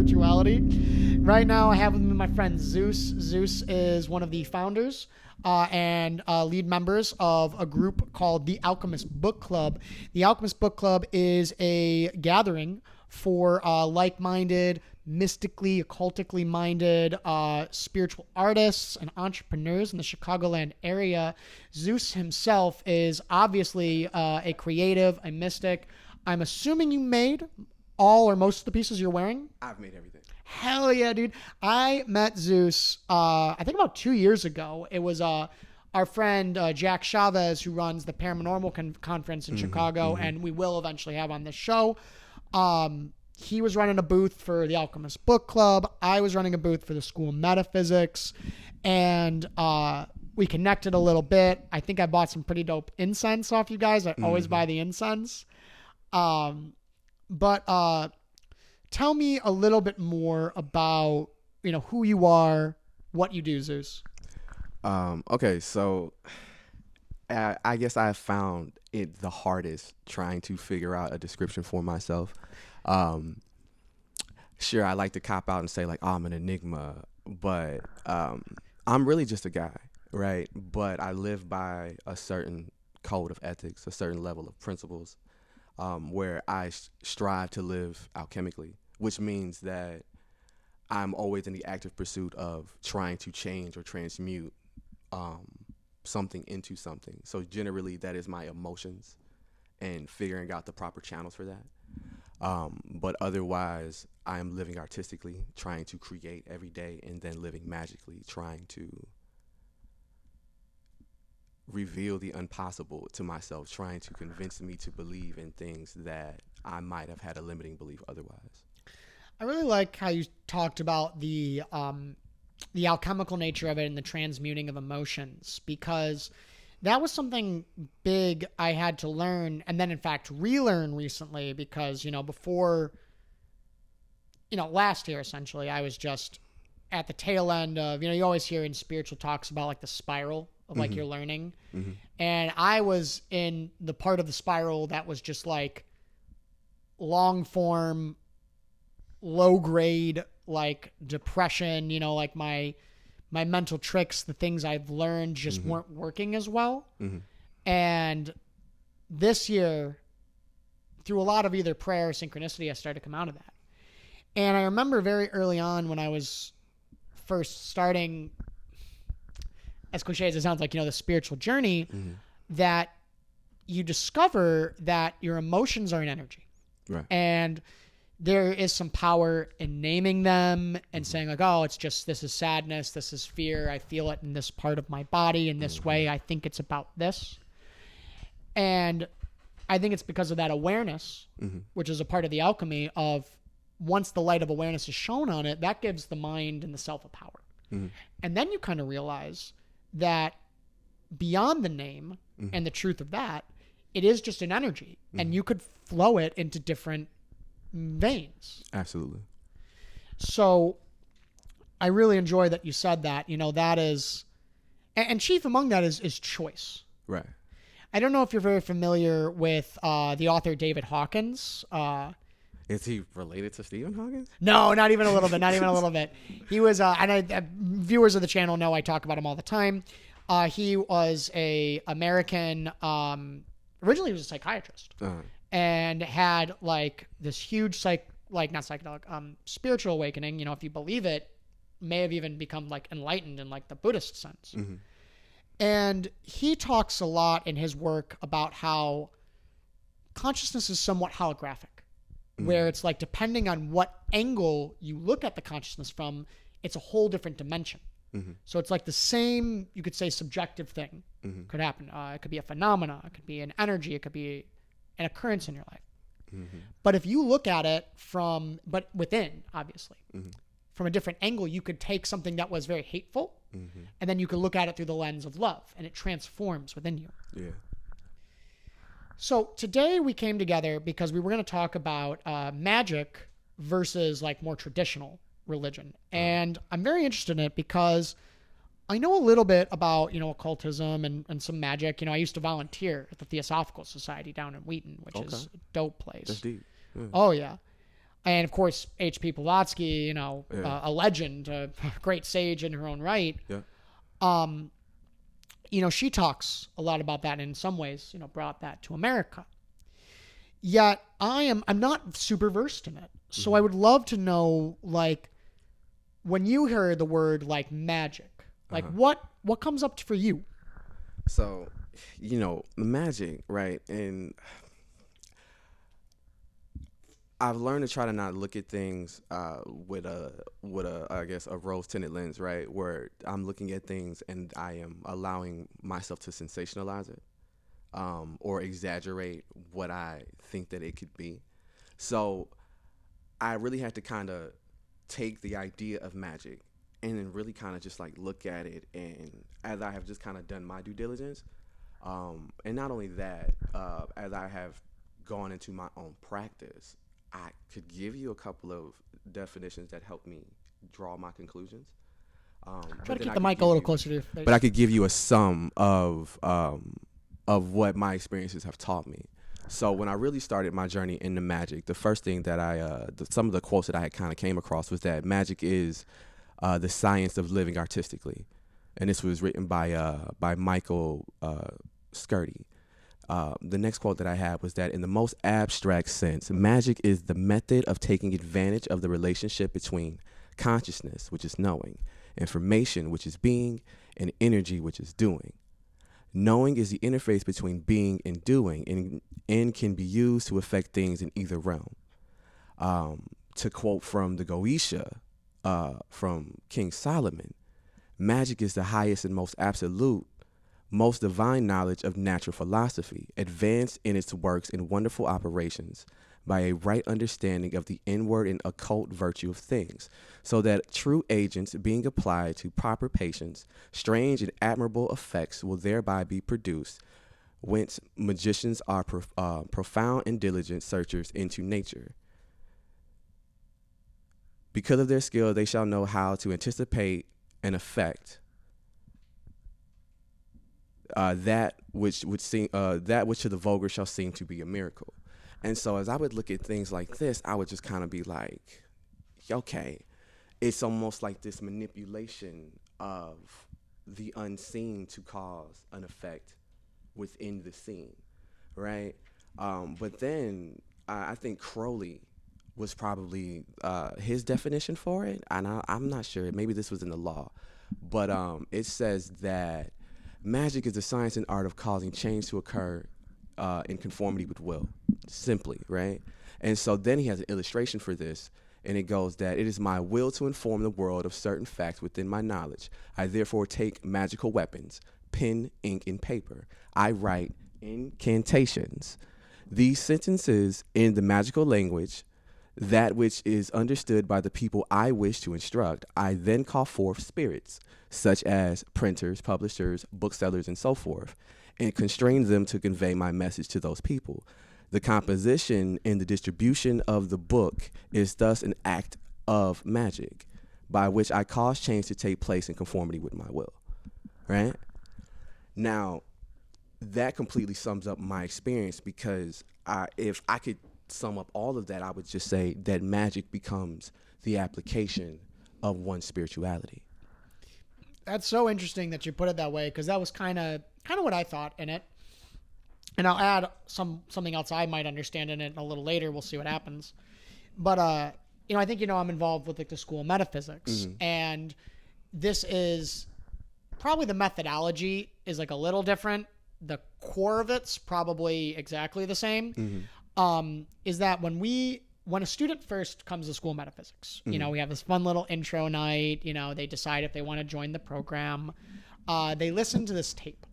spirituality. Right now, I have with me my friend Zeus. Zeus is one of the founders and lead members of a group called the Alchxmist Book Club. The Alchxmist Book Club is a gathering for like-minded, mystically, occultically minded spiritual artists and entrepreneurs in the Chicagoland area. Zeus himself is obviously a creative, a mystic. I'm assuming you made all or most of the pieces you're wearing? I've made everything. Hell yeah, dude. I met Zeus, I think about 2 years ago. It was our friend Jack Chavez, who runs the Paranormal Conference in Chicago, and we will eventually have on this show. He was running a booth for the Alchemist Book Club. I was running a booth for the School of Metaphysics, and we connected a little bit. I think I bought some pretty dope incense off you guys. I always buy the incense. But tell me a little bit more about, who you are, what you do, Zeus. Okay, so I guess I found it the hardest trying to figure out a description for myself. Sure, I like to cop out and say like, oh, I'm an enigma, but I'm really just a guy, right? But I live by a certain code of ethics, a certain level of principles, where I strive to live alchemically, which means that I'm always in the active pursuit of trying to change or transmute something into something. So generally, that is my emotions and figuring out the proper channels for that. But otherwise, I am living artistically, trying to create every day, and then living magically, trying to reveal the impossible to myself, trying to convince me to believe in things that I might have had a limiting belief otherwise. I really like how you talked about the alchemical nature of it and the transmuting of emotions, because that was something big I had to learn, and then in fact relearn recently, because before last year essentially I was just at the tail end of you always hear in spiritual talks about like the spiral of like your learning, and I was in the part of the spiral that was just like long form, low grade, like depression, like my mental tricks, the things I've learned just weren't working as well. And this year, through a lot of either prayer or synchronicity, I started to come out of that. And I remember very early on when I was first starting, as cliche as it sounds, like, the spiritual journey, that you discover that your emotions are an energy. Right. And there is some power in naming them and saying like, oh, it's just, this is sadness, this is fear, I feel it in this part of my body in this way, I think it's about this. And I think it's because of that awareness, which is a part of the alchemy of once the light of awareness is shown on it, that gives the mind and the self a power. And then you kind of realize that beyond the name and the truth of that, it is just an energy, and you could flow it into different veins. Absolutely. So I really enjoy that you said that, that is, and chief among that is choice. Right. I don't know if you're very familiar with the author David Hawkins. Is he related to Stephen Hawking? No, not even a little bit. Not even a little bit. He was, viewers of the channel know I talk about him all the time. He was a American, originally he was a psychiatrist, and had like this huge spiritual awakening. If you believe it, may have even become like enlightened in like the Buddhist sense. And he talks a lot in his work about how consciousness is somewhat holographic, where it's like, depending on what angle you look at the consciousness from, it's a whole different dimension. So it's like the same, you could say, subjective thing could happen. It could be a phenomena, it could be an energy, it could be an occurrence in your life. But if you look at it but within, obviously, from a different angle, you could take something that was very hateful, and then you could look at it through the lens of love, and it transforms within you. Yeah. So today we came together because we were going to talk about magic versus like more traditional religion. And I'm very interested in it because I know a little bit about, occultism and some magic. I used to volunteer at the Theosophical Society down in Wheaton, which is a dope place. That's deep. Yeah. Oh, yeah. And of course, H.P. Blavatsky, a legend, a great sage in her own right. Yeah. She talks a lot about that, and in some ways, brought that to America. Yet I'm not super versed in it. So I would love to know, like, when you hear the word like magic, like what comes up for you? So, magic, right? And I've learned to try to not look at things with a I guess a rose tinted lens, right? Where I'm looking at things and I am allowing myself to sensationalize it or exaggerate what I think that it could be. So I really had to kind of take the idea of magic and then really kind of just like look at it, and as I have just kind of done my due diligence, and not only that, as I have gone into my own practice, I could give you a couple of definitions that help me draw my conclusions. Try to keep the mic a little closer to your face. But I could give you a sum of what my experiences have taught me. So when I really started my journey into magic, the first thing that some of the quotes that I had kind of came across was that magic is the science of living artistically, and this was written by Michael Skirty. The next quote that I had was that in the most abstract sense, magic is the method of taking advantage of the relationship between consciousness, which is knowing, information, which is being, and energy, which is doing. Knowing is the interface between being and doing, and can be used to affect things in either realm. To quote from the Goetia, from King Solomon, magic is the highest and most absolute, most divine knowledge of natural philosophy, advanced in its works and wonderful operations by a right understanding of the inward and occult virtue of things, so that true agents being applied to proper patience, strange and admirable effects will thereby be produced, whence magicians are profound and diligent searchers into nature. Because of their skill, they shall know how to anticipate an effect, that which to the vulgar shall seem to be a miracle. And so as I would look at things like this, I would just kind of be like, okay, it's almost like this manipulation of the unseen to cause an effect within the scene, right? But then I think Crowley was probably his definition for it, and I'm not sure. Maybe this was in the law, but it says that magic is the science and art of causing change to occur in conformity with will, simply, right? And so then he has an illustration for this, and it goes that it is my will to inform the world of certain facts within my knowledge. I therefore take magical weapons, pen, ink, and paper. I write incantations. These sentences in the magical language, that which is understood by the people I wish to instruct, I then call forth spirits, such as printers, publishers, booksellers, and so forth, and constrain them to convey my message to those people. The composition and the distribution of the book is thus an act of magic, by which I cause change to take place in conformity with my will, right? Now, that completely sums up my experience, because if I could sum up all of that, I would just say that magic becomes the application of one's spirituality. That's so interesting that you put it that way, because that was kind of what I thought in it. And I'll add something else I might understand in it a little later. We'll see what happens. But I think I'm involved with like the School of Metaphysics, and this is probably the methodology is like a little different. The core of it's probably exactly the same. Is that when a student first comes to School of Metaphysics, we have this fun little intro night, they decide if they want to join the program. They listen to this tape,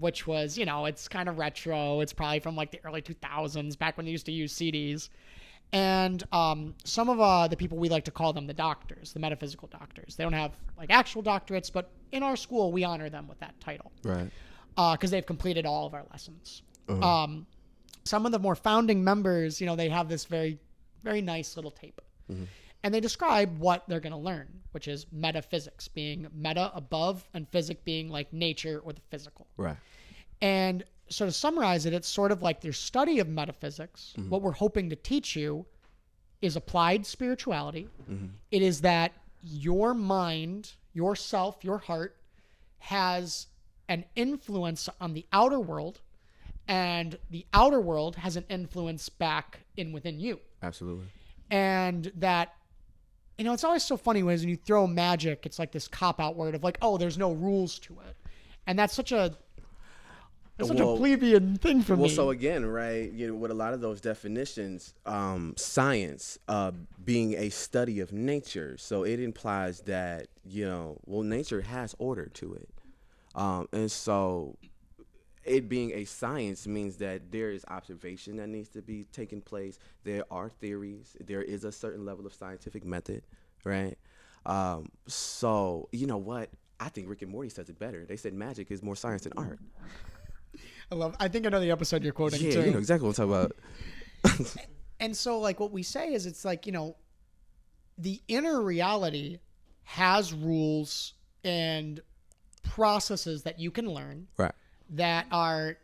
which was, it's kind of retro. It's probably from like the early 2000s, back when they used to use CDs. And some of the people, we like to call them the doctors, the metaphysical doctors. They don't have like actual doctorates, but in our school, we honor them with that title. Right. Because they've completed all of our lessons. Some of the more founding members, they have this very, very nice little tape. And they describe what they're going to learn, which is metaphysics, being meta, above, and physic being like nature or the physical. Right. And so to summarize it, it's sort of like their study of metaphysics. What we're hoping to teach you is applied spirituality. It is that your mind, yourself, your heart has an influence on the outer world, and the outer world has an influence back in within you. Absolutely. And that, it's always so funny when you throw magic, it's like this cop-out word of like, oh, there's no rules to it. And that's such a plebeian thing for me. Well, so again, right, with a lot of those definitions, science being a study of nature, so it implies that, nature has order to it. And so it being a science means that there is observation that needs to be taking place. There are theories. There is a certain level of scientific method, right? So, you know what? I think Rick and Morty says it better. They said magic is more science than art. I think I know the episode you're quoting too. Yeah, you know exactly what I'm talking about. And so, like, what we say is it's like, the inner reality has rules and processes that you can learn. Right. That are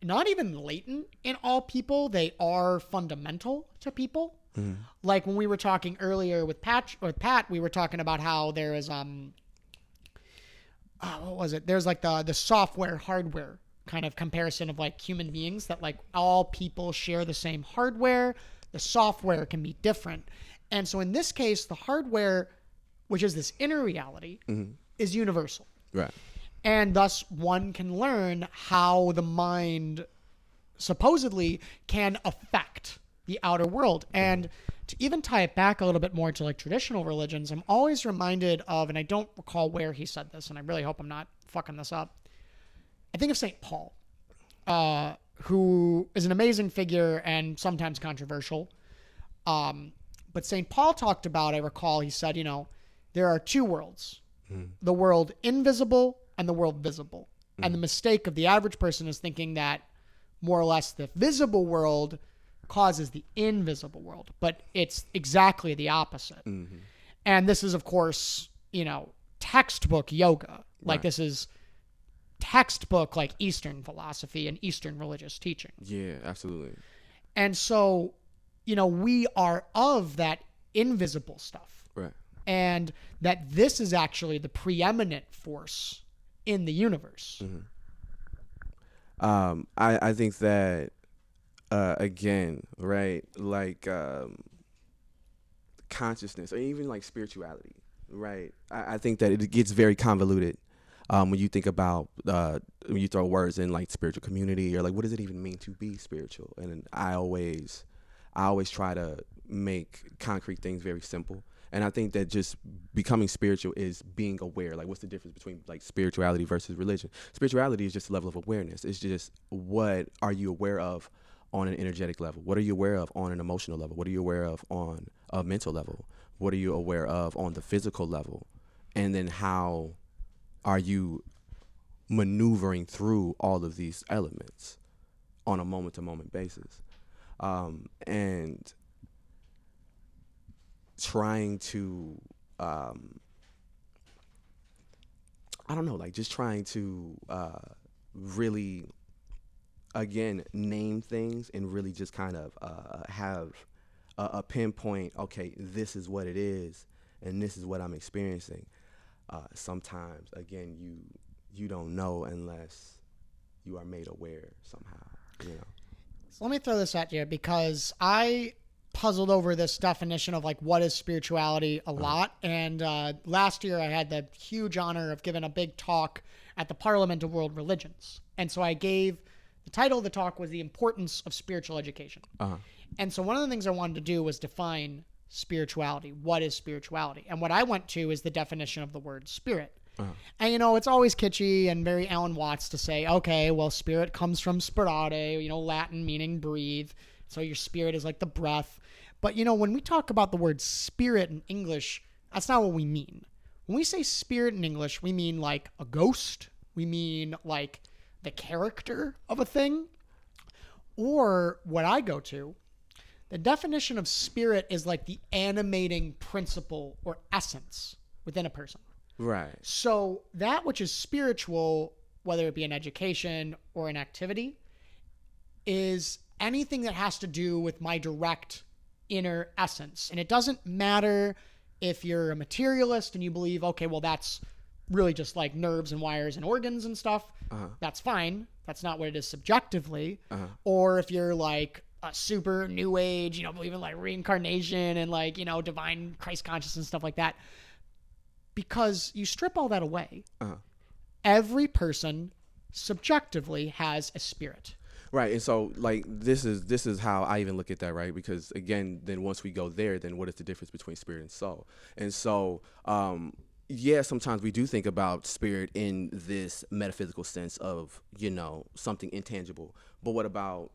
not even latent in all people. They are fundamental to people. Mm-hmm. Like when we were talking earlier with Pat, we were talking about how there is, what was it? There's like the software, hardware kind of comparison of like human beings, that like all people share the same hardware. The software can be different. And so in this case, the hardware, which is this inner reality, is universal. Right. And thus one can learn how the mind supposedly can affect the outer world. And to even tie it back a little bit more to like traditional religions, I'm always reminded of, and I don't recall where he said this, and I really hope I'm not fucking this up. I think of St. Paul, who is an amazing figure and sometimes controversial. But St. Paul talked about, I recall, he said, there are two worlds, the world invisible and the world visible. And the mistake of the average person is thinking that more or less the visible world causes the invisible world, but it's exactly the opposite. And this is, of course, textbook yoga. Like this is textbook like Eastern philosophy and Eastern religious teaching. Yeah, absolutely. And so, we are of that invisible stuff. Right. And that this is actually the preeminent force in the universe. I think that, again, right, like consciousness or even like spirituality, right? I think that it gets very convoluted when you think about, when you throw words in like spiritual community or like, what does it even mean to be spiritual? And I always try to make concrete things very simple. And I think that just becoming spiritual is being aware. Like, what's the difference between like spirituality versus religion? Spirituality is just a level of awareness. It's just, what are you aware of on an energetic level? What are you aware of on an emotional level? What are you aware of on a mental level? What are you aware of on the physical level? And then how are you maneuvering through all of these elements on a moment-to-moment basis? And trying to, just trying to really, again, name things and really just kind of have a pinpoint, okay, this is what it is and this is what I'm experiencing. Sometimes, again, you don't know unless you are made aware somehow, So let me throw this at you, because I puzzled over this definition of like what is spirituality a lot. And last year I had the huge honor of giving a big talk at the Parliament of World Religions. And so the title of the talk was The Importance of Spiritual Education. And so one of the things I wanted to do was define spirituality. What is spirituality? And what I went to is the definition of the word spirit. And, it's always kitschy and very Alan Watts to say, okay, well, spirit comes from spirare, Latin meaning breathe. So your spirit is like the breath. But, when we talk about the word spirit in English, that's not what we mean. When we say spirit in English, we mean like a ghost. We mean like the character of a thing. Or what I go to, the definition of spirit is like the animating principle or essence within a person. Right. So that which is spiritual, whether it be an education or an activity, is anything that has to do with my direct inner essence. And it doesn't matter if you're a materialist and you believe, okay, well, that's really just like nerves and wires and organs and stuff. That's fine. That's not what it is subjectively. Or if you're like a super new age, believe in like reincarnation and like, divine Christ consciousness and stuff like that. Because you strip all that away. Every person subjectively has a spirit. Right. And so like this is how I even look at that, right? Because again, then once we go there, then what is the difference between spirit and soul? And so yeah, sometimes we do think about spirit in this metaphysical sense of, something intangible. But what about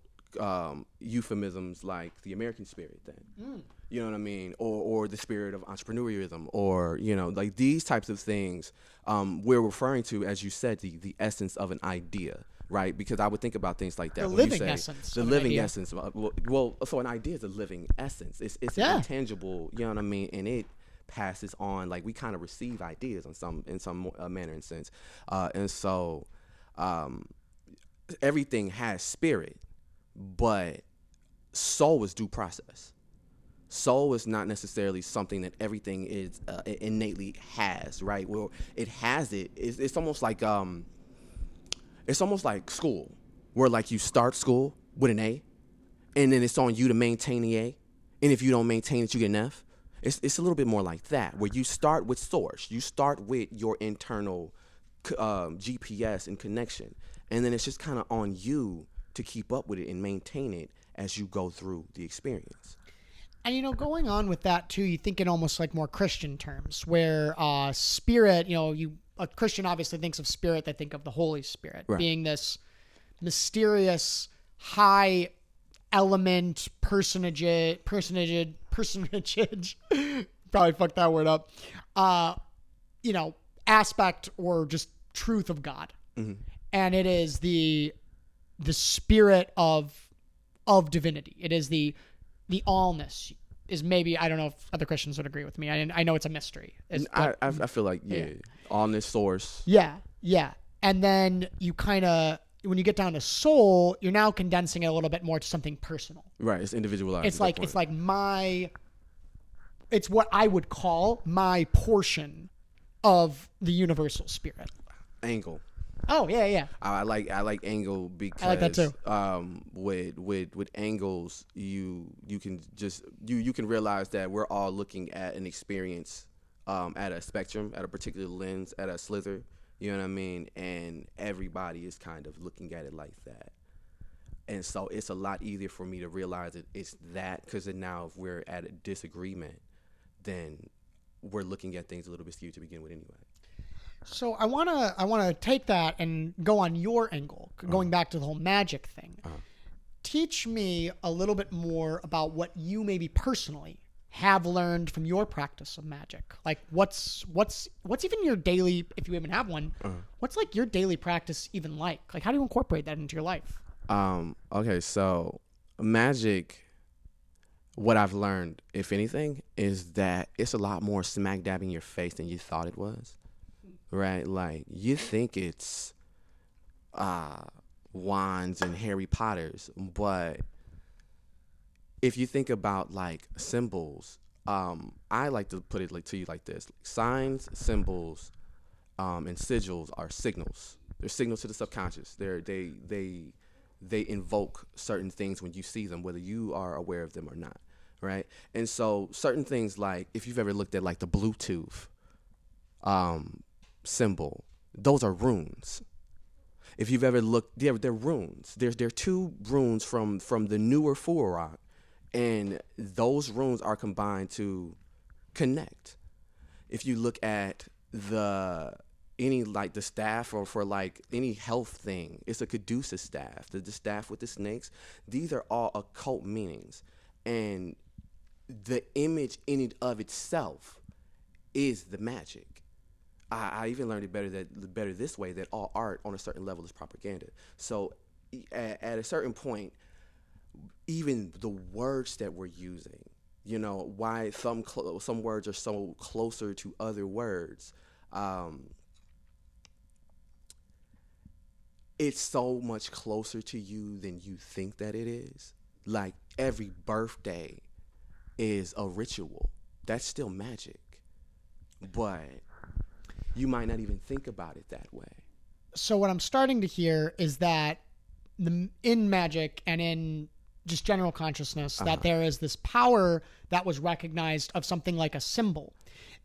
euphemisms like the American spirit then? You know what I mean? Or the spirit of entrepreneurialism, or, like these types of things we're referring to, as you said, the essence of an idea. Right, because I would think about things like that. The when living you say essence. The living essence. Well, so an idea is a living essence. It's an intangible. You know what I mean? And it passes on. Like we kind of receive ideas in some manner and sense. And so everything has spirit, but soul is due process. Soul is not necessarily something that everything is innately has. Right? Well, it has it. It's almost like It's almost like school, where like you start school with an A, and then it's on you to maintain the A, and if you don't maintain it, you get an F. It's a little bit more like that, where you start with source, you start with your internal GPS and connection, and then it's just kind of on you to keep up with it and maintain it as you go through the experience. And, going on with that too, you think in almost like more Christian terms, where spirit, a Christian obviously thinks of spirit, they think of the Holy Spirit being this mysterious, high element personage, probably fucked that word up, aspect or just truth of God. And it is the spirit of divinity. It is the allness. Is maybe, I don't know if other Christians would agree with me. I know it's a mystery. I feel like, allness, source. Yeah. And then you kind of, when you get down to soul, you're now condensing it a little bit more to something personal. Right. It's individualized. It's what I would call my portion of the universal spirit. Angle. Oh, yeah. I like angle because I like that too. With angles you can just you can realize that we're all looking at an experience at a spectrum, at a particular lens, at a slither, you know what I mean? And everybody is kind of looking at it like that. And so it's a lot easier for me to realize it's that, because now if we're at a disagreement, then we're looking at things a little bit skewed to begin with anyway. So I wanna take that and go on your angle, going back to the whole magic thing. Teach me a little bit more about what you maybe personally have learned from your practice of magic. Like what's even your daily, if you even have one, what's like your daily practice even like? Like how do you incorporate that into your life? Okay, so magic, what I've learned, if anything, is that it's a lot more smack dab in your face than you thought it was. Right, like you think it's wands and Harry Potters, but if you think about like symbols, I like to put it like to you like this: signs, symbols, and sigils are signals. They're signals to the subconscious. They invoke certain things when you see them, whether you are aware of them or not. Right, and so certain things, like if you've ever looked at like the Bluetooth symbol, those are runes. If you've ever looked, they're runes. There are two runes from the newer Fuarok, and those runes are combined to connect. If you look at any like the staff, or for like any health thing, it's a Caduceus staff. The staff with the snakes, these are all occult meanings, and the image in and of itself is the magic. I even learned it better this way, that all art on a certain level is propaganda. So at a certain point, even the words that we're using, why some words are so closer to other words, it's so much closer to you than you think that it is. Like every birthday is a ritual. That's still magic. But you might not even think about it that way. So what I'm starting to hear is that in magic and in just general consciousness, that there is this power that was recognized of something like a symbol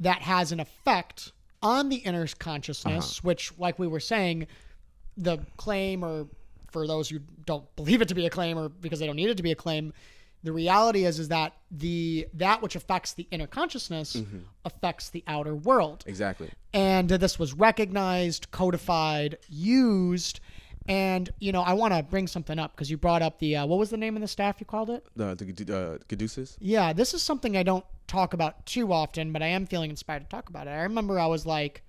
that has an effect on the inner consciousness, which, like we were saying, the claim, or for those who don't believe it to be a claim or because they don't need it to be a claim, the reality is that that which affects the inner consciousness affects the outer world. Exactly. And this was recognized, codified, used. And, I want to bring something up because you brought up the, what was the name of the staff you called it? The Caduceus? Yeah, this is something I don't talk about too often, but I am feeling inspired to talk about it. I remember I was like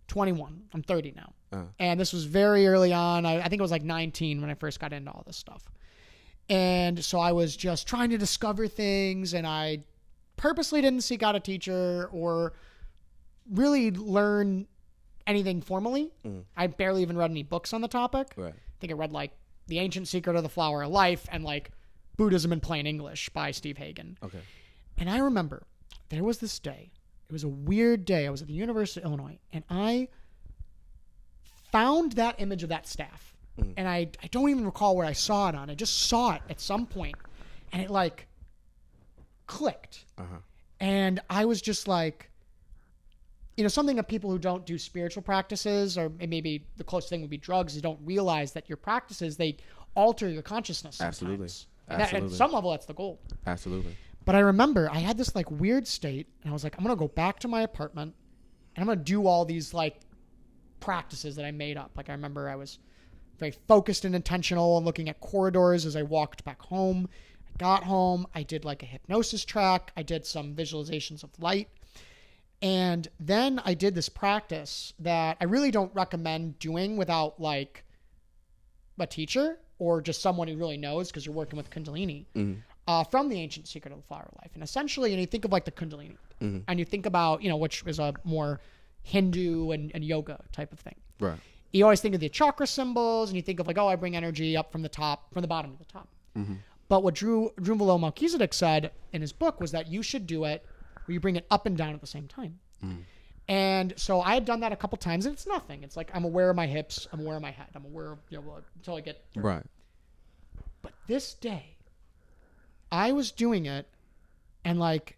21. I'm 30 now. And this was very early on. I think it was like 19 when I first got into all this stuff. And so I was just trying to discover things, and I purposely didn't seek out a teacher or really learn anything formally. I barely even read any books on the topic. Right. I think I read like The Ancient Secret of the Flower of Life and like Buddhism in Plain English by Steve Hagen. Okay. And I remember there was this day. It was a weird day. I was at the University of Illinois, and I found that image of that staff. And I don't even recall where I saw it on. I just saw it at some point, and it like clicked. And I was just like, something that people who don't do spiritual practices, or maybe the closest thing would be drugs, you don't realize that your practices, they alter your consciousness sometimes. Absolutely. At some level, that's the goal. Absolutely. But I remember I had this like weird state, and I was like, I'm going to go back to my apartment, and I'm going to do all these like practices that I made up. Like I remember I was very focused and intentional and looking at corridors as I walked back home. I got home. I did like a hypnosis track. I did some visualizations of light. And then I did this practice that I really don't recommend doing without like a teacher or just someone who really knows, because you're working with Kundalini from The Ancient Secret of the Flower of Life. And essentially, you think of like the Kundalini and you think about, which is a more Hindu and yoga type of thing. Right. You always think of the chakra symbols, and you think of like, I bring energy up from the bottom to the top. But what Drew Melchizedek said in his book was that you should do it where you bring it up and down at the same time. And so I had done that a couple times, and it's nothing. It's like I'm aware of my hips, I'm aware of my head, I'm aware of until I get there. Right. But this day, I was doing it, and like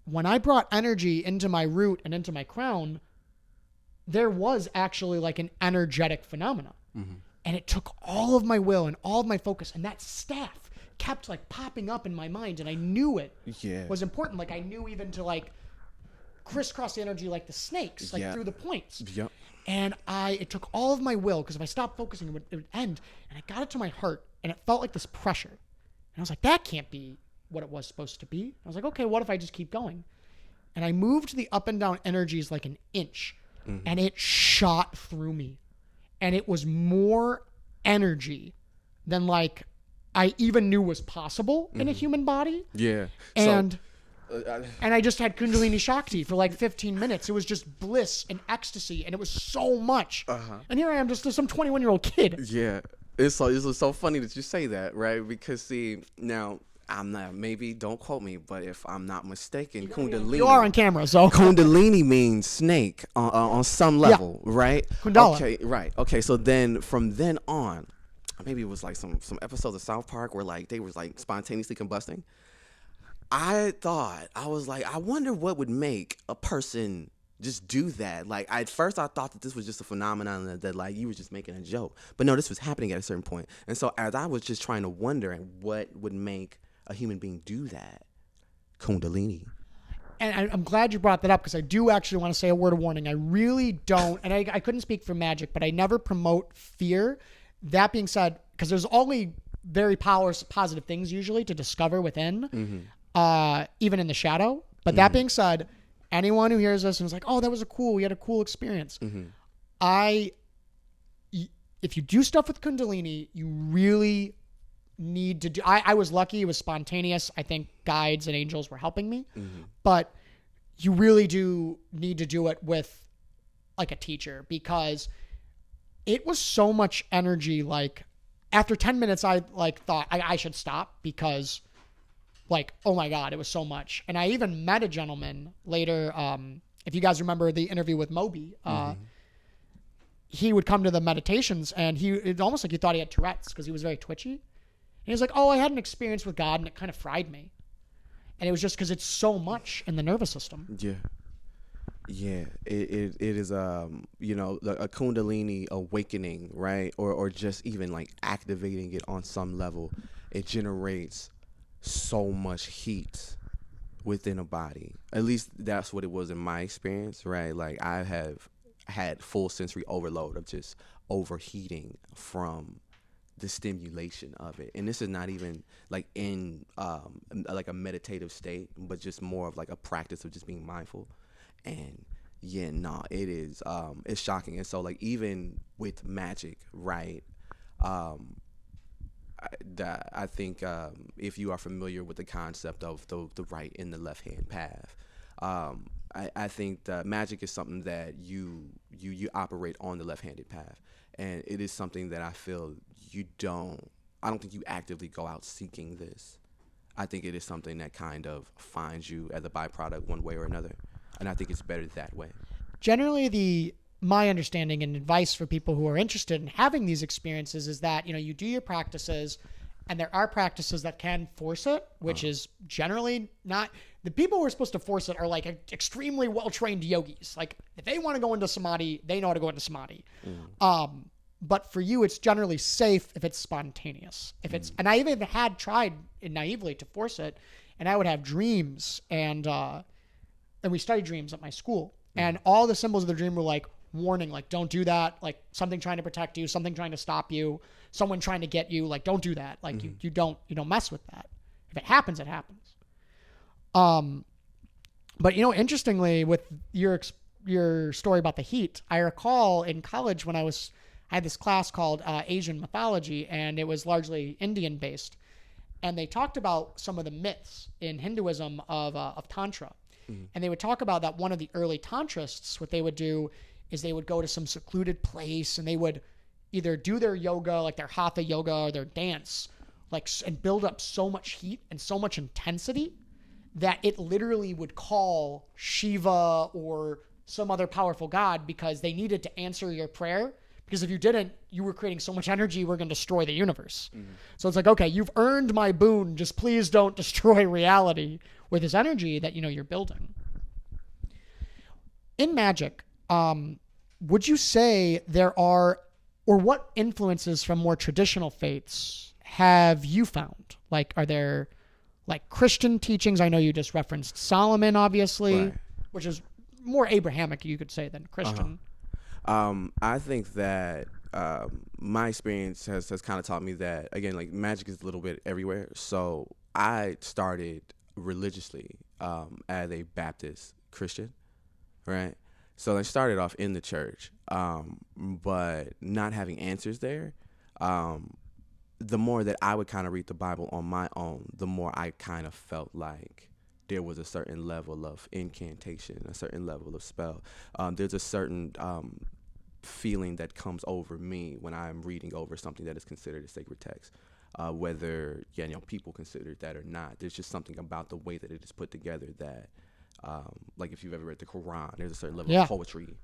when I brought energy into my root and into my crown, there was actually like an energetic phenomena. And it took all of my will and all of my focus, and that staff kept like popping up in my mind, and I knew it was important. Like I knew even to like crisscross the energy like the snakes, like through the points. And it took all of my will, because if I stopped focusing, it would end. And I got it to my heart, and it felt like this pressure. And I was like, that can't be what it was supposed to be. I was like, okay, what if I just keep going? And I moved the up and down energies like an inch. And it shot through me, and it was more energy than like I even knew was possible in a human body. Yeah. And I just had Kundalini Shakti for like 15 minutes. It was just bliss and ecstasy, and it was so much. And here I am, just some 21-year-old kid. Yeah. It's so funny that you say that, right? Because see, now I'm not, maybe don't quote me, but if I'm not mistaken, Kundalini. You are on camera, so. Kundalini means snake on some level, right? Kundala. Okay, right. Okay, so then from then on, maybe it was like some episodes of South Park where like they was like spontaneously combusting. I was like, I wonder what would make a person just do that. Like at first I thought that this was just a phenomenon that like you were just making a joke, but no, this was happening at a certain point. And so as I was just trying to wonder what would make a human being do that, Kundalini. And I'm glad you brought that up, because I do actually want to say a word of warning. I really don't, and I couldn't speak for magic, but I never promote fear. That being said, because there's only very positive things usually to discover within, even in the shadow. But that being said, anyone who hears this and is like, oh, we had a cool experience. If you do stuff with Kundalini, you really need to do. I was lucky; it was spontaneous. I think guides and angels were helping me, but you really do need to do it with like a teacher, because it was so much energy. Like after 10 minutes, I like thought I should stop, because like, oh my God, it was so much. And I even met a gentleman later. If you guys remember the interview with Moby, he would come to the meditations, and it's almost like he thought he had Tourette's because he was very twitchy. And he was like, oh, I had an experience with God and it kind of fried me. And it was just because it's so much in the nervous system. Yeah. Yeah, it is you know, a Kundalini awakening, right? Or just even like activating it on some level. It generates so much heat within a body. At least that's what it was in my experience, right? Like I have had full sensory overload of just overheating from the stimulation of it. And this is not even like in like a meditative state, but just more of like a practice of just being mindful. And yeah, no, it is it's shocking. And so like even with magic, right? I think if you are familiar with the concept of the right and the left hand path, I think that magic is something that you operate on the left-handed path, and it is something that I feel I don't think you actively go out seeking this. I think it is something that kind of finds you as a byproduct one way or another, and I think it's better that way. Generally, my understanding and advice for people who are interested in having these experiences is that, you know, you do your practices, and there are practices that can force it, which is generally not the people who are supposed to force it are like extremely well-trained yogis. Like if they want to go into samadhi, they know how to go into samadhi. But for you, it's generally safe if it's spontaneous. If it's, and I even had tried naively to force it, and I would have dreams, and we studied dreams at my school, and all the symbols of the dream were like warning, like don't do that, like something trying to protect you, something trying to stop you, someone trying to get you, like don't do that, like you don't mess with that. If it happens, it happens. But you know, interestingly, with your story about the heat, I recall in college when I had this class called Asian mythology, and it was largely Indian based, and they talked about some of the myths in Hinduism of Tantra. And they would talk about that one of the early Tantrists, what they would do is they would go to some secluded place, and they would either do their yoga, like their hatha yoga, or their dance, like, and build up so much heat and so much intensity that it literally would call Shiva or some other powerful god, because they needed to answer your prayer. Because if you didn't, you were creating so much energy, you were going to destroy the universe. So it's like, okay, you've earned my boon. Just please don't destroy reality with this energy that, you know, you're building. In magic, would you say there are, or what influences from more traditional faiths have you found? Like, are there like Christian teachings? I know you just referenced Solomon, obviously, Right. which is more Abrahamic, you could say, than Christian. I think that my experience has kind of taught me that, again, like magic is a little bit everywhere. So I started religiously as a Baptist Christian, right? So I started off in the church, but not having answers there. The more that I would kind of read the Bible on my own, the more I kind of felt like there was a certain level of incantation, a certain level of spell. There's a certain feeling that comes over me when I'm reading over something that is considered a sacred text, whether people consider that or not. There's just something about the way that it is put together that, like if you've ever read the Quran, there's a certain level of poetry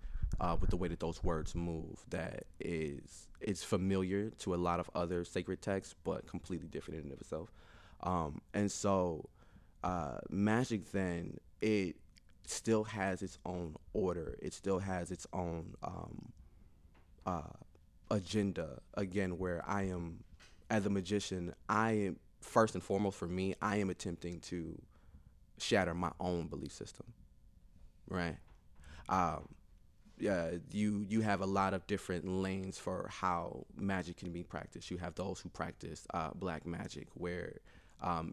with the way that those words move that it's familiar to a lot of other sacred texts, but completely different in and of itself. And so magic, then, it still has its own order. It still has its own agenda, again, where I am, as a magician, I am, first and foremost for me, I am attempting to shatter my own belief system, right? You have a lot of different lanes for how magic can be practiced. You have those who practice black magic, where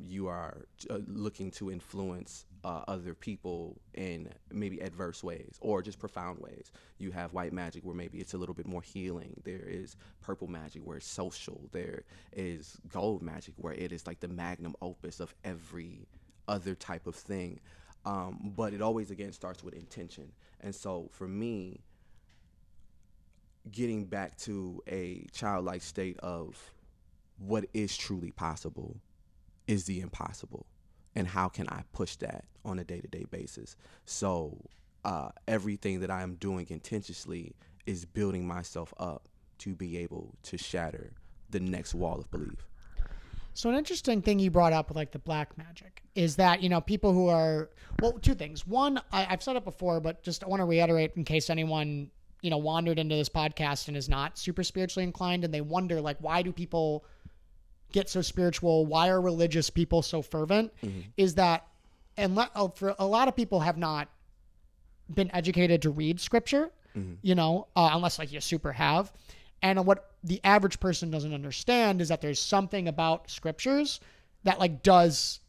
you are looking to influence other people in maybe adverse ways or just profound ways. You have white magic, where maybe it's a little bit more healing. There is purple magic, where it's social. There is gold magic, where it is like the magnum opus of every other type of thing. But it always, again, starts with intention. And so for me, getting back to a childlike state of what is truly possible is the impossible. and how can I push that on a day-to-day basis. So everything that I am doing intentionally is building myself up to be able to shatter the next wall of belief. So an interesting thing you brought up with like the black magic is that, people who are, well, two things. One, I've said it before, but just I want to reiterate in case anyone, wandered into this podcast and is not super spiritually inclined and they wonder like, why do people get so spiritual? Why are religious people so fervent? Is that, and for a lot of people have not been educated to read scripture, unless like you super have. And what the average person doesn't understand is that there's something about scriptures that like does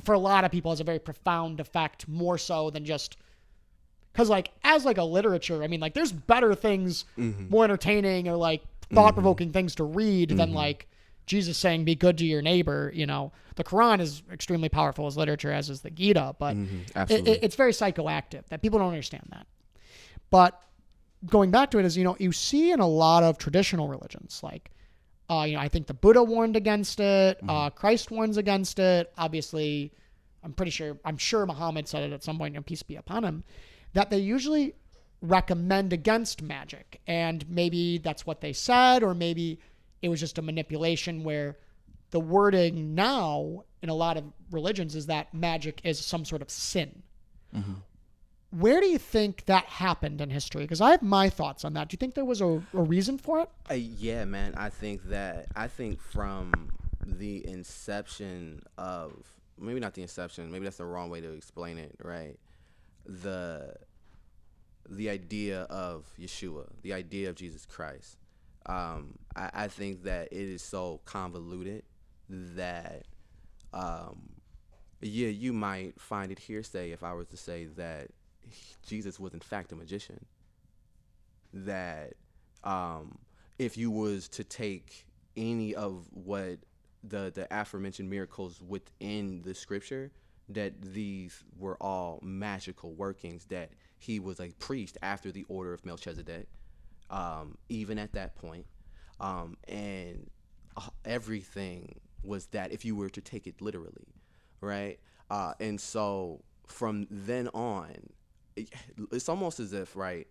for a lot of people has a very profound effect, more so than just because like as like a literature, I mean like there's better things, more entertaining or like thought-provoking things to read than like Jesus saying be good to your neighbor. The Quran is extremely powerful as literature, as is the Gita, but it's very psychoactive that people don't understand that. But going back to it is, you see in a lot of traditional religions, like, I think the Buddha warned against it. Christ warns against it. Obviously, I'm sure Muhammad said it at some point, and peace be upon him, that they usually recommend against magic. And maybe that's what they said, or maybe it was just a manipulation where the wording now in a lot of religions is that magic is some sort of sin. Where do you think that happened in history? Because I have my thoughts on that. Do you think there was a reason for it? Yeah, man. I think from the inception of, maybe not the inception, maybe that's the wrong way to explain it, right? The idea of Yeshua, the idea of Jesus Christ. I think that it is so convoluted that, you might find it hearsay if I was to say that Jesus was in fact a magician. That if you was to take any of what the aforementioned miracles within the scripture, that these were all magical workings, that he was a priest after the order of Melchizedek, even at that point. And everything was that, if you were to take it literally, right? And so from then on, it's almost as if, right,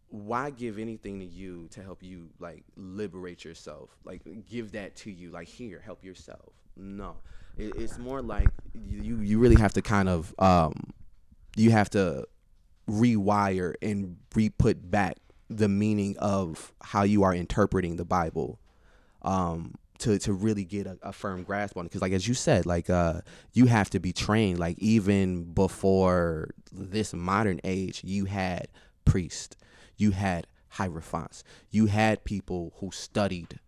why give anything to you to help you like liberate yourself? Like give that to you, like here, help yourself. No, it's more like you really have to kind of you have to rewire and re-put back the meaning of how you are interpreting the Bible to really get a firm grasp on it. Because like as you said, like you have to be trained. Like even before this modern age, you had priests, you had hierophants, you had people who studied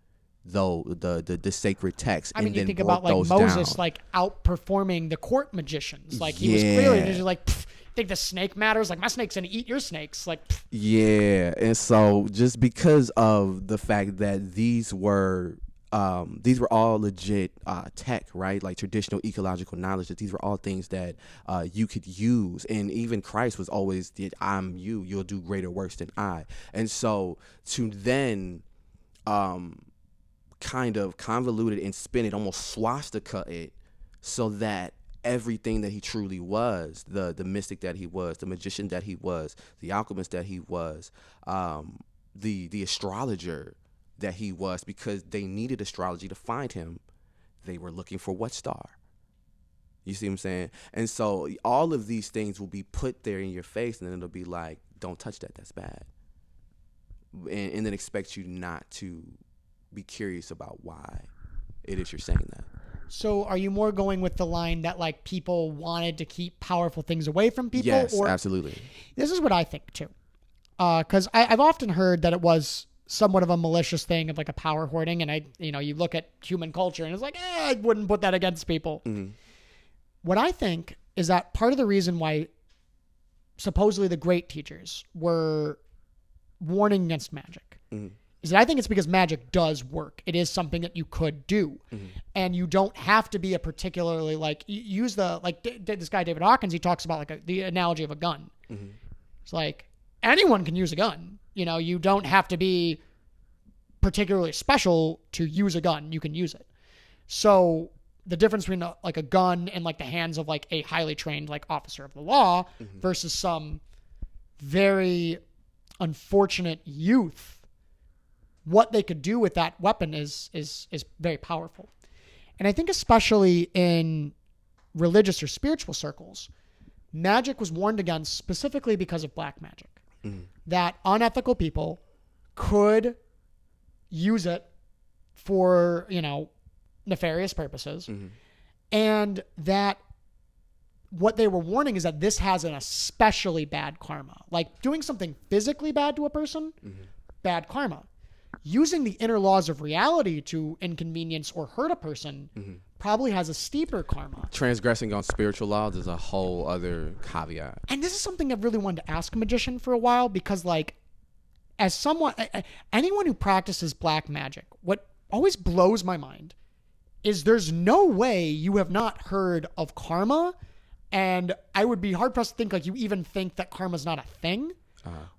the sacred text. I mean, and you then think about like Moses down, like outperforming the court magicians. Like he was clearly just like, think the snake matters? Like my snake's gonna eat your snakes. Like yeah, and so just because of the fact that these were all legit tech, right? Like traditional ecological knowledge, that these were all things that you could use. And even Christ was always, I'm you, you'll do greater works than I. And so to then kind of convolute it and spin it, almost swastika it, so that everything that he truly was, the mystic that he was, the magician that he was, the alchemist that he was, the astrologer that he was, because they needed astrology to find him. They were looking for what star? You see what I'm saying? And so all of these things will be put there in your face, and then it'll be like, don't touch that, that's bad. And then expect you not to be curious about why it is you're saying that. So are you more going with the line that like people wanted to keep powerful things away from people? Yes, or, absolutely. This is what I think too. Because I've often heard that it was somewhat of a malicious thing of like a power hoarding. And you look at human culture and it's like, I wouldn't put that against people. Mm-hmm. What I think is that part of the reason why supposedly the great teachers were warning against magic is that I think it's because magic does work. It is something that you could do. Mm-hmm. And you don't have to be a particularly like use the, like this guy, David Hawkins, he talks about like the analogy of a gun. Mm-hmm. It's like anyone can use a gun. You don't have to be particularly special to use a gun. You can use it. So the difference between like a gun in like the hands of like a highly trained like officer of the law versus some very unfortunate youth, what they could do with that weapon is very powerful. And I think especially in religious or spiritual circles, magic was warned against specifically because of black magic. That unethical people could use it for, nefarious purposes. And that what they were warning is that this has an especially bad karma. Like doing something physically bad to a person, bad karma. Using the inner laws of reality to inconvenience or hurt a person probably has a steeper karma. Transgressing on spiritual laws is a whole other caveat. And this is something I've really wanted to ask a magician for a while, because like, as someone, anyone who practices black magic, what always blows my mind is there's no way you have not heard of karma. And I would be hard pressed to think like you even think that karma's not a thing.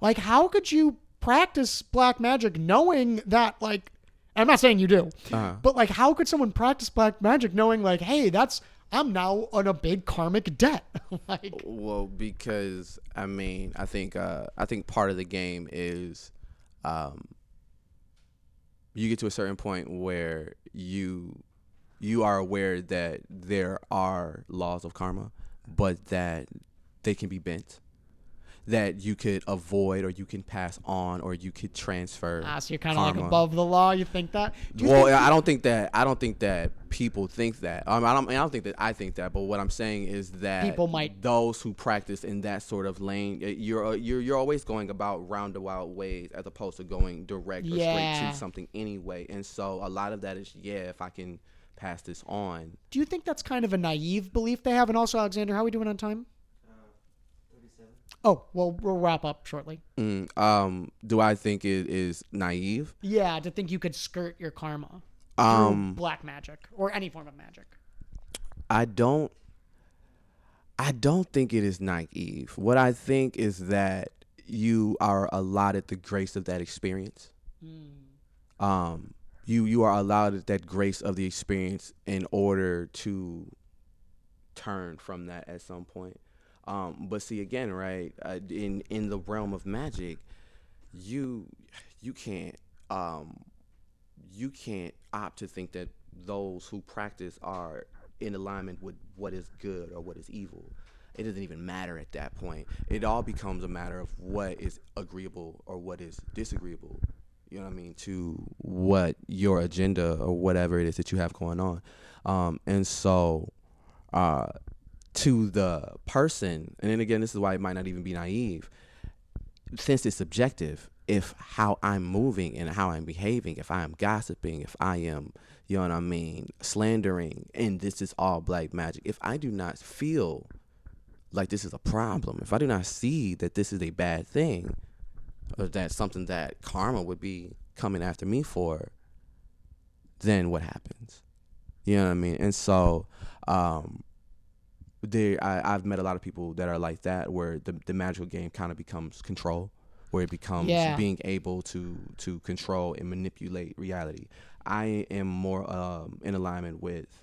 Like, how could you practice black magic knowing that, like, I'm not saying you do, but like, how could someone practice black magic knowing like, hey, I'm now on a big karmic debt? Like, well, because I think part of the game is, you get to a certain point where you are aware that there are laws of karma, but that they can be bent, that you could avoid, or you can pass on, or you could transfer. So you're kind of like above the law. You think that? I don't think that people think that. I don't think that I think that. But what I'm saying is that people might. Those who practice in that sort of lane, you're always going about roundabout ways as opposed to going direct or straight to something anyway. And so a lot of that is if I can pass this on. Do you think that's kind of a naive belief they have? And also, Alexander, how are we doing on time? 37. Oh, well, we'll wrap up shortly. Do I think it is naive? Yeah, to think you could skirt your karma through black magic or any form of magic. I don't think it is naive. What I think is that you are allotted the grace of that experience. You are allowed that grace of the experience in order to turn from that at some point. But see, again, right, in the realm of magic, you can't opt to think that those who practice are in alignment with what is good or what is evil. It doesn't even matter at that point. It all becomes a matter of what is agreeable or what is disagreeable. You know what I mean? To what your agenda or whatever it is that you have going on. And so, to the person, and then again, this is why it might not even be naive, since it's subjective, if how I'm moving and how I'm behaving, if I am gossiping, if I am, you know what I mean, slandering, and this is all black magic, if I do not feel like this is a problem, if I do not see that this is a bad thing, or that's something that karma would be coming after me for, then what happens? You know what I mean? And so, I've met a lot of people that are like that, where the magical game kind of becomes control, where it becomes being able to control and manipulate reality. I am more in alignment with,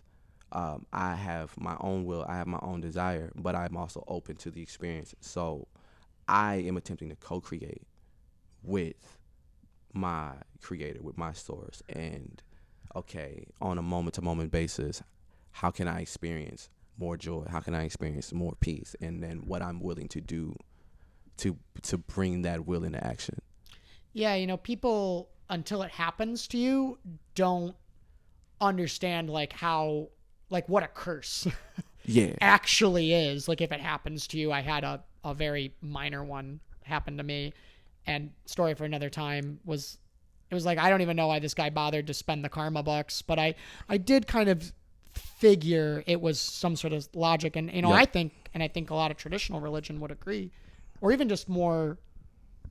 I have my own will, I have my own desire, but I'm also open to the experience. So I am attempting to co-create with my creator, with my source, and on a moment-to-moment basis, how can I experience more joy? How can I experience more peace? And then what I'm willing to do to bring that will into action. Yeah, people, until it happens to you, don't understand what a curse actually is. Like, if it happens to you, I had a very minor one happen to me, and story for another time was, it was like, I don't even know why this guy bothered to spend the karma bucks, but I did kind of figure it was some sort of logic. And, I think a lot of traditional religion would agree, or even just more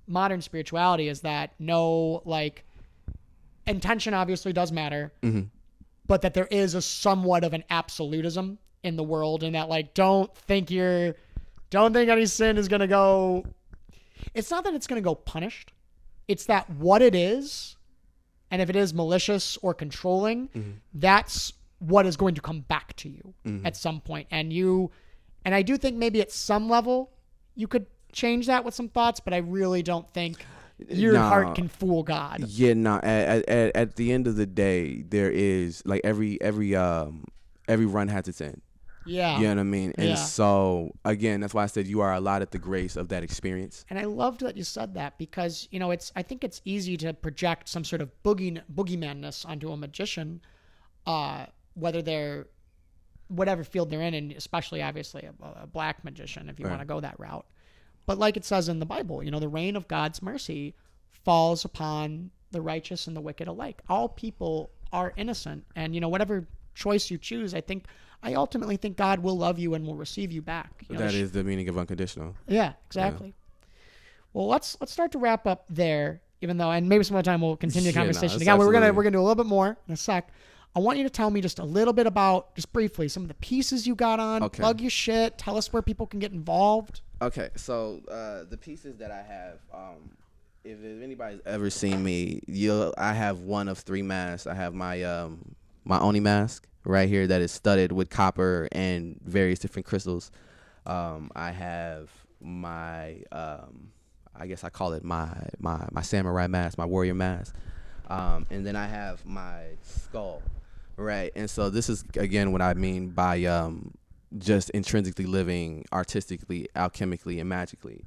modern spirituality, is that intention obviously does matter, but that there is a somewhat of an absolutism in the world, and that don't think any sin is going to go, it's not that it's going to go punished. It's that what it is, and if it is malicious or controlling, that's what is going to come back to you at some point. And I do think maybe at some level you could change that with some thoughts, but I really don't think your heart can fool God. Yeah, no. At the end of the day, there is like every run has its end. Yeah. You know what I mean? And Yeah. so again, that's why I said you are allotted the grace of that experience. And I loved that you said that because, I think it's easy to project some sort of boogeymanness onto a magician, whether they're whatever field they're in, and especially obviously a black magician if you want to go that route. But like it says in the Bible, the rain of God's mercy falls upon the righteous and the wicked alike. All people are innocent. And, whatever choice you choose, I ultimately think God will love you and will receive you back. That is the meaning of unconditional. Yeah, exactly. Yeah. Well, let's start to wrap up there, even though, and maybe some other time we'll continue the conversation. Again, we're gonna do a little bit more in a sec. I want you to tell me just a little bit about, just briefly, some of the pieces you got on. Okay. Plug your shit. Tell us where people can get involved. Okay, so the pieces that I have, if anybody's ever seen me, I have one of 3 masks. I have my my Oni mask right here that is studded with copper and various different crystals. I have my I guess I call it my samurai mask, my warrior mask, and then I have my skull. Right, and so this is again what I mean by just intrinsically living artistically, alchemically, and magically.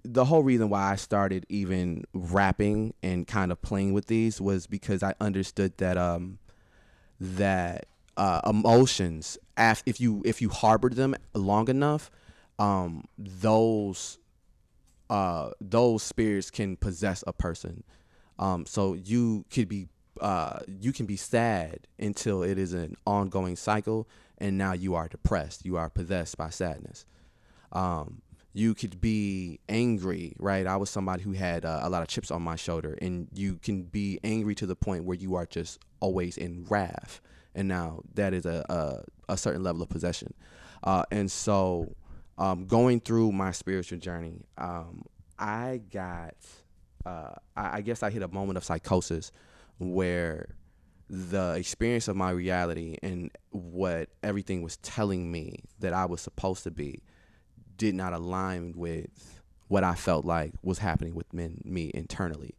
The whole reason why I started even rapping and kind of playing with these was because I understood that emotions, if you harbored them long enough, those spirits can possess a person. So you can be sad until it is an ongoing cycle, and now you are depressed. You are possessed by sadness. You could be angry, right? I was somebody who had a lot of chips on my shoulder, and you can be angry to the point where you are just always in wrath, and now that is a certain level of possession. And so going through my spiritual journey, I guess I hit a moment of psychosis where the experience of my reality and what everything was telling me that I was supposed to be did not align with what I felt like was happening within me internally.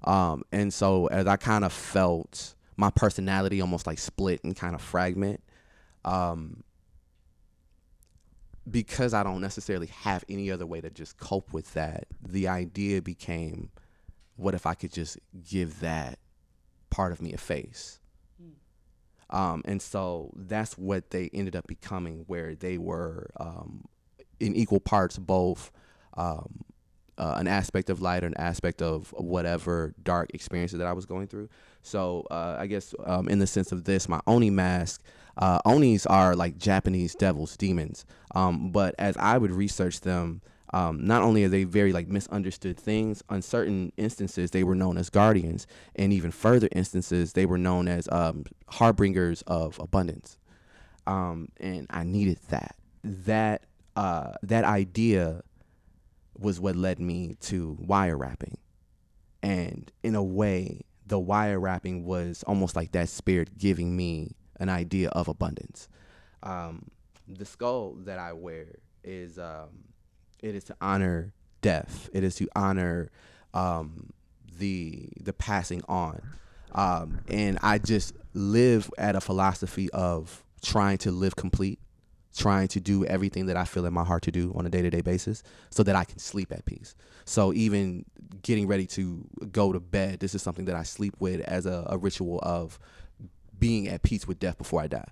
And so as I kind of felt my personality almost like split and kind of fragment, because I don't necessarily have any other way to just cope with that, the idea became, what if I could just give that part of me a face? And so that's what they ended up becoming, where they were in equal parts both an aspect of light or an aspect of whatever dark experiences that I was going through. So I guess in the sense of this, my Oni mask, Onis are like Japanese devils, demons. But as I would research them, not only are they very like misunderstood things, on certain instances they were known as guardians, and even further instances they were known as harbingers of abundance. And I needed that idea was what led me to wire wrapping. And in a way, the wire wrapping was almost like that spirit giving me an idea of abundance. The skull that I wear is it is to honor death. It is to honor the passing on. And I just live at a philosophy of trying to live complete, trying to do everything that I feel in my heart to do on a day-to-day basis so that I can sleep at peace. So even getting ready to go to bed, this is something that I sleep with as a ritual of being at peace with death before I die.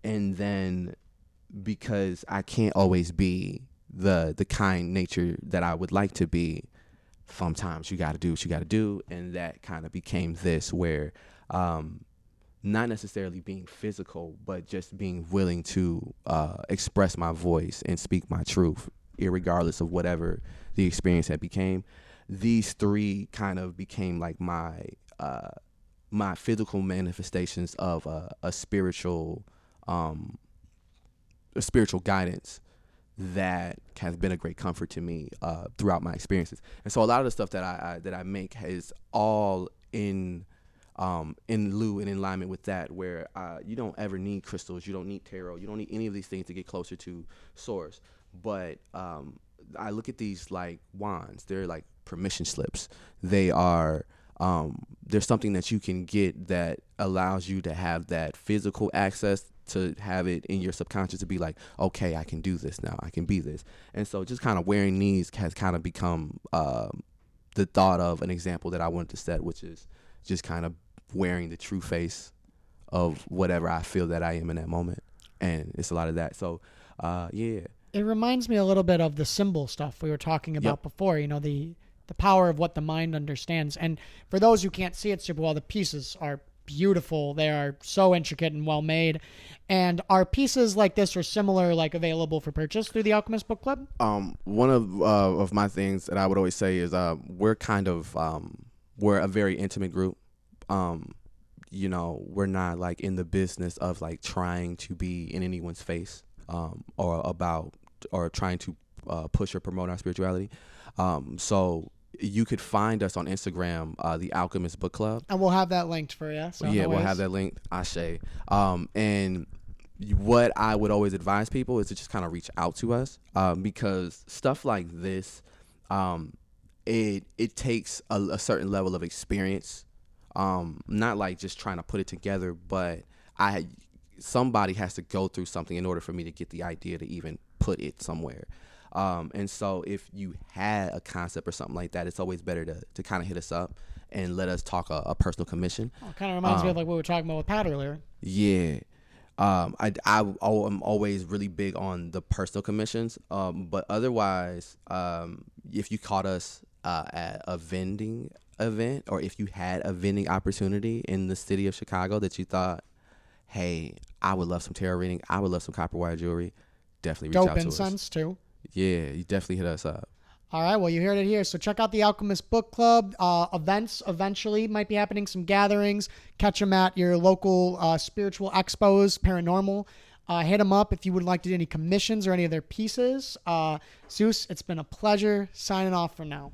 And then because I can't always be the kind nature that I would like to be, sometimes you got to do what you got to do. And that kind of became this where not necessarily being physical, but just being willing to express my voice and speak my truth, irregardless of whatever the experience had became. These 3 kind of became like my physical manifestations of a spiritual guidance that has been a great comfort to me throughout my experiences. And so a lot of the stuff that I make is all in in alignment with that, where you don't ever need crystals, you don't need tarot, you don't need any of these things to get closer to source. But I look at these like wands. They're like permission slips. They are there's something that you can get that allows you to have that physical access, to have it in your subconscious, to be like, okay, I can do this now, I can be this. And so just kind of wearing these has kind of become the thought of an example that I wanted to set, which is just kind of wearing the true face of whatever I feel that I am in that moment. And it's a lot of that. So yeah. It reminds me a little bit of the symbol stuff we were talking about before, you know, the power of what the mind understands. And for those who can't see it super well, the pieces are beautiful. They are so intricate and well made. And are pieces like this or similar like available for purchase through the Alchemist Book Club? One of my things that I would always say is we're kind of we're a very intimate group. You know, we're not like in the business of like trying to be in anyone's face or trying to push or promote our spirituality. So you could find us on Instagram, the Alchemist Book Club. And we'll have that linked for you. So yeah, we'll have that linked. Ashe. And what I would always advise people is to just kind of reach out to us, because stuff like this, it takes a certain level of experience. Not like just trying to put it together, but somebody has to go through something in order for me to get the idea to even put it somewhere. And so if you had a concept or something like that, it's always better to kind of hit us up and let us talk a personal commission. Oh, it kind of reminds me of like what we were talking about with Pat earlier. Yeah. I'm always really big on the personal commissions. But otherwise, if you caught us at a vending event, or if you had a vending opportunity in the city of Chicago that you thought, hey, I would love some tarot reading, I would love some copper wire jewelry, definitely reach out to us. Dope incense too. Yeah, you definitely hit us up. All right, well, you heard it here. So check out the Alchemist Book Club. Events eventually might be happening, some gatherings. Catch them at your local spiritual expos, paranormal. Hit them up if you would like to do any commissions or any of their pieces. Zeus, it's been a pleasure. Signing off for now.